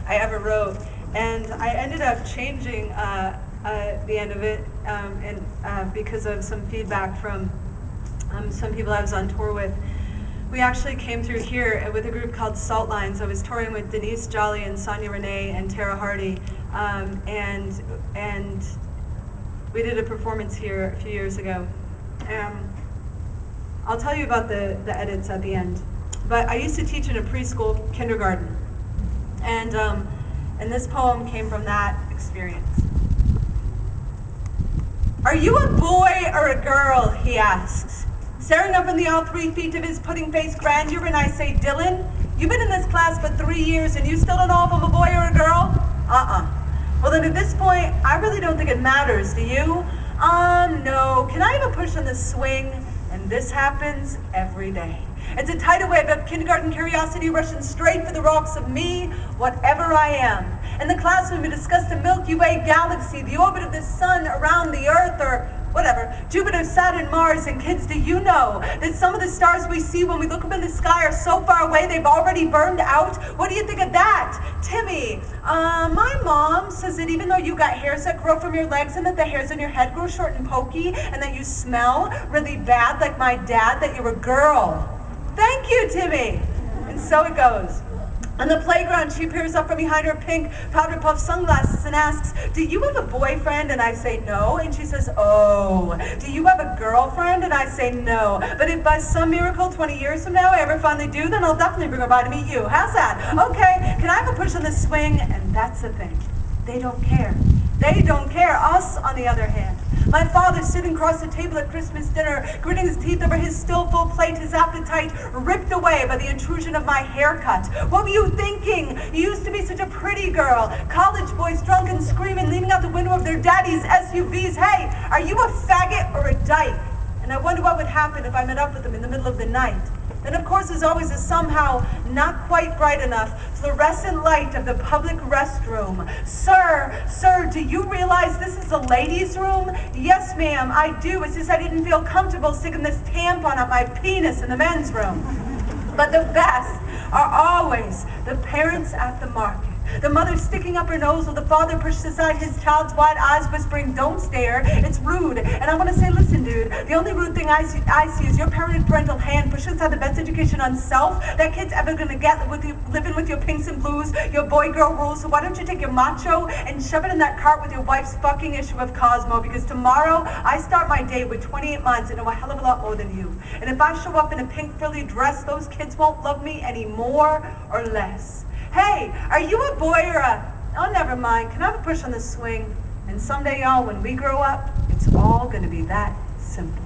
I ever wrote, and I ended up changing the end of it, because of some feedback from some people I was on tour with. We actually came through here with a group called Salt Lines. I was touring with Denise Jolly and Sonia Renee and Tara Hardy, and we did a performance here a few years ago. I'll tell you about the edits at the end. But I used to teach in a preschool kindergarten, and this poem came from that experience. "Are you a boy or a girl?" he asks, staring up in the all 3 feet of his pudding-faced grandeur, and I say, "Dylan, you've been in this class for 3 years and you still don't know if I'm a boy or a girl?" Well then at this point, I really don't think it matters, do you? No. Can I have a push on the swing? And this happens every day. It's a tidal wave of kindergarten curiosity rushing straight for the rocks of me, whatever I am. In the classroom we discussed the Milky Way galaxy, the orbit of the sun around the Earth, or whatever, Jupiter, Saturn, Mars, and kids, do you know that some of the stars we see when we look up in the sky are so far away they've already burned out? What do you think of that? Timmy, my mom says that even though you got hairs that grow from your legs and that the hairs on your head grow short and pokey and that you smell really bad like my dad, that you're a girl. Thank you, Timmy. And so it goes. On the playground, she peers up from behind her pink powder puff sunglasses and asks, "Do you have a boyfriend?" And I say, "No." And she says, "Oh, do you have a girlfriend?" And I say, "No. But if by some miracle 20 years from now I ever finally do, then I'll definitely bring her by to meet you. How's that? Okay, can I have a push on the swing?" And that's the thing. They don't care. They don't care. Us, on the other hand. My father sitting across the table at Christmas dinner, gritting his teeth over his still full plate, his appetite ripped away by the intrusion of my haircut. "What were you thinking? You used to be such a pretty girl. College boys drunk and screaming, leaning out the window of their daddy's SUVs. Hey, are you a faggot or a dyke?" And I wonder what would happen if I met up with them in the middle of the night. Then, of course, there's always a somehow not quite bright enough fluorescent light of the public restroom. Sir, do you realize this is a ladies' room?" "Yes, ma'am, I do. It's just I didn't feel comfortable sticking this tampon up my penis in the men's room." But the best are always the parents at the market. The mother sticking up her nose while the father pushes aside his child's wide eyes, whispering, "Don't stare, it's rude." And I want to say, listen, dude, the only rude thing I see is your parental hand pushing aside the best education on self that kid's ever going to get with you, living with your pinks and blues, your boy-girl rules. So why don't you take your macho and shove it in that cart with your wife's fucking issue of Cosmo? Because tomorrow I start my day with 28 months and know a hell of a lot more than you. And if I show up in a pink frilly dress, those kids won't love me any more or less. "Hey, are you a boy or a..." "Oh, never mind. Can I have a push on the swing?" And someday, y'all, when we grow up, it's all going to be that simple.